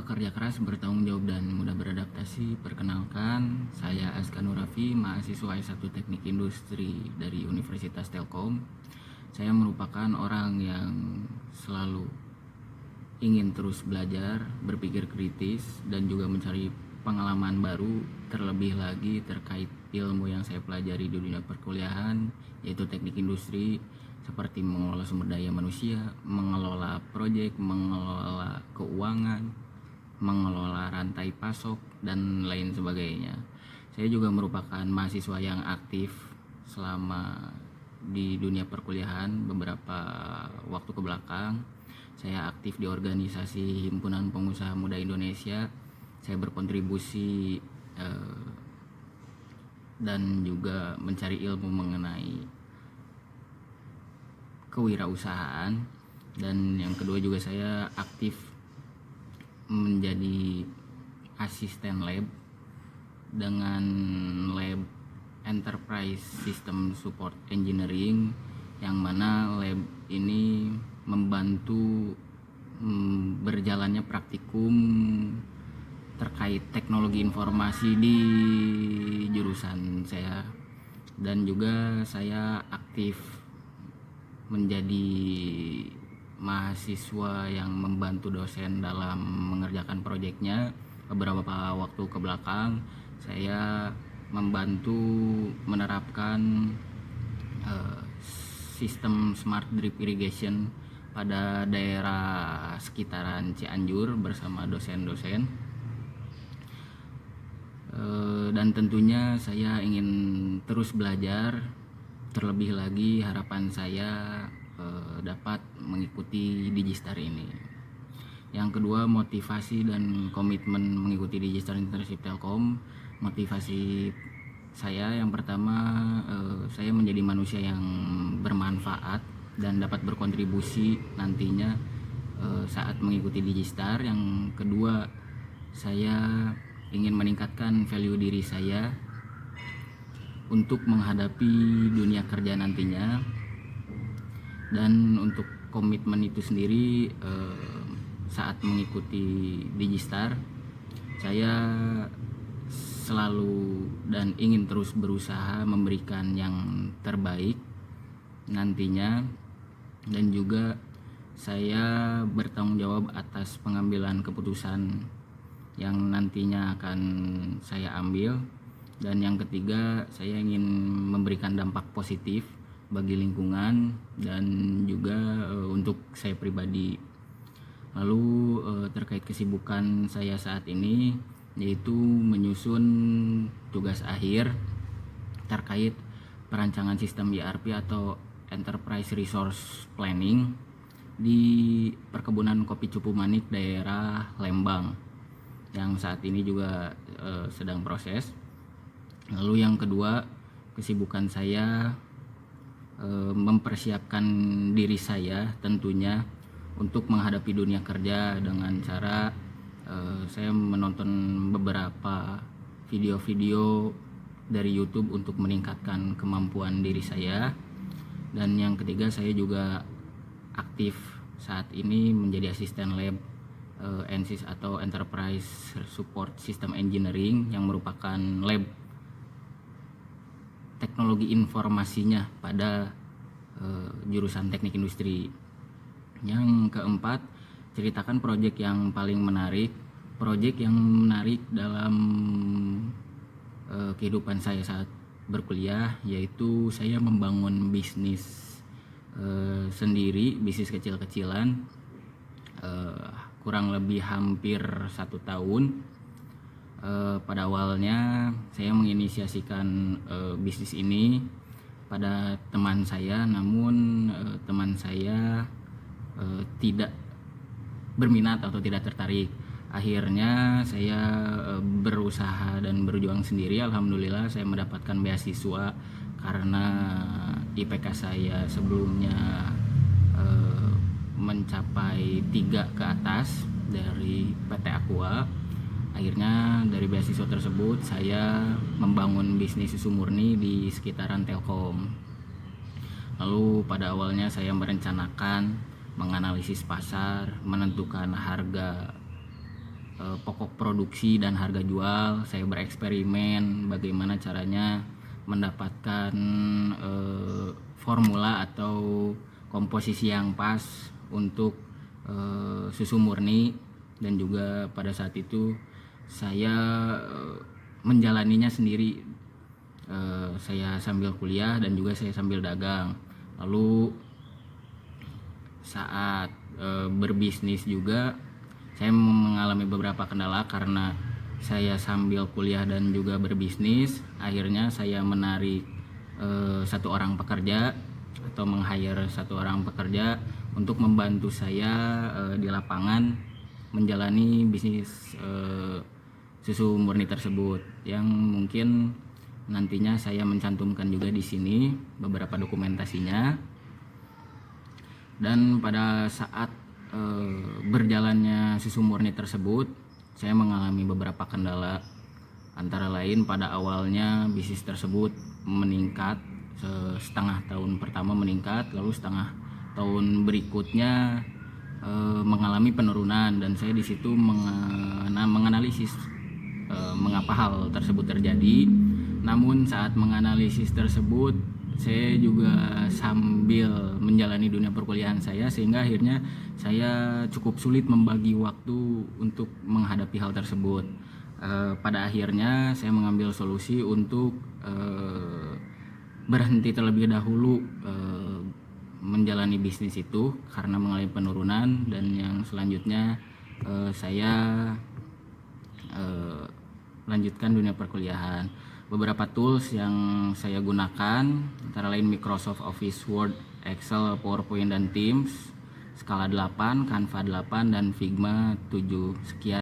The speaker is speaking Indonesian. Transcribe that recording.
Pekerja keras, bertanggung jawab, dan mudah beradaptasi. Perkenalkan, saya Azkan Nurafi, mahasiswa S1 Teknik Industri dari Universitas Telkom. Saya merupakan orang yang selalu ingin terus belajar, berpikir kritis, dan juga mencari pengalaman baru, terlebih lagi terkait ilmu yang saya pelajari di dunia perkuliahan, yaitu teknik industri, seperti mengelola sumber daya manusia, mengelola proyek, mengelola keuangan, mengelola rantai pasok, dan lain sebagainya. Saya juga merupakan mahasiswa yang aktif selama di dunia perkuliahan beberapa waktu ke belakang. Saya aktif di organisasi Himpunan Pengusaha Muda Indonesia. Saya berkontribusi dan juga mencari ilmu mengenai kewirausahaan. Dan yang kedua juga saya aktif menjadi asisten lab dengan lab Enterprise System Support Engineering, yang mana lab ini membantu berjalannya praktikum terkait teknologi informasi di jurusan saya. Dan juga saya aktif menjadi mahasiswa yang membantu dosen dalam mengerjakan proyeknya. Beberapa waktu ke belakang saya membantu menerapkan sistem smart drip irrigation pada daerah sekitaran Cianjur bersama dosen-dosen. Dan tentunya saya ingin terus belajar. Terlebih lagi harapan saya dapat mengikuti Digistar ini. Yang kedua, motivasi dan komitmen mengikuti Digistar Internship Telkom. Motivasi saya yang pertama, saya menjadi manusia yang bermanfaat dan dapat berkontribusi nantinya saat mengikuti Digistar. Yang kedua, saya ingin meningkatkan value diri saya untuk menghadapi dunia kerja nantinya. Dan untuk komitmen itu sendiri, saat mengikuti Digistar, saya selalu dan ingin terus berusaha memberikan yang terbaik nantinya. Dan juga saya bertanggung jawab atas pengambilan keputusan yang nantinya akan saya ambil. Dan yang ketiga, saya ingin memberikan dampak positif bagi lingkungan dan juga untuk saya pribadi. Lalu terkait kesibukan saya saat ini, yaitu menyusun tugas akhir terkait perancangan sistem ERP atau Enterprise Resource Planning di perkebunan kopi Cupu Manik daerah Lembang, yang saat ini juga sedang proses. Lalu yang kedua, kesibukan saya mempersiapkan diri saya tentunya untuk menghadapi dunia kerja dengan cara saya menonton beberapa video-video dari YouTube untuk meningkatkan kemampuan diri saya. Dan yang ketiga, saya juga aktif saat ini menjadi asisten lab ENSYS atau Enterprise Support System Engineering, yang merupakan lab teknologi informasinya pada jurusan teknik industri. Yang keempat, ceritakan proyek yang paling menarik. Proyek yang menarik dalam kehidupan saya saat berkuliah, yaitu saya membangun bisnis sendiri, bisnis kecil-kecilan, kurang lebih hampir 1 tahun. Pada awalnya saya menginisiasikan bisnis ini pada teman saya, namun teman saya tidak berminat atau tidak tertarik. Akhirnya saya berusaha dan berjuang sendiri. Alhamdulillah saya mendapatkan beasiswa karena IPK saya sebelumnya mencapai 3 ke atas dari PT Aqua. Akhirnya dari beasiswa tersebut saya membangun bisnis susu murni di sekitaran Telkom. Lalu pada awalnya saya merencanakan, menganalisis pasar, menentukan harga pokok produksi dan harga jual. Saya bereksperimen bagaimana caranya mendapatkan formula atau komposisi yang pas untuk susu murni, dan juga pada saat itu saya menjalaninya sendiri. Saya sambil kuliah dan juga saya sambil dagang. Lalu saat berbisnis juga saya mengalami beberapa kendala karena saya sambil kuliah dan juga berbisnis. Akhirnya saya menarik satu orang pekerja atau meng-hire satu orang pekerja untuk membantu saya di lapangan menjalani bisnis susu murni tersebut, yang mungkin nantinya saya mencantumkan juga di sini beberapa dokumentasinya. Dan pada saat berjalannya susu murni tersebut, saya mengalami beberapa kendala. Antara lain, pada awalnya bisnis tersebut meningkat, setengah tahun pertama meningkat, lalu setengah tahun berikutnya mengalami penurunan, dan saya di situ menganalisis mengapa hal tersebut terjadi. Namun saat menganalisis tersebut, saya juga sambil menjalani dunia perkuliahan saya, sehingga akhirnya saya cukup sulit membagi waktu untuk menghadapi hal tersebut. Pada akhirnya saya mengambil solusi untuk berhenti terlebih dahulu menjalani bisnis itu karena mengalami penurunan, dan yang selanjutnya saya lanjutkan dunia perkuliahan. Beberapa tools yang saya gunakan antara lain Microsoft Office, Word, Excel, PowerPoint, dan Teams, Skala 8, Canva 8, dan Figma 7. Sekian.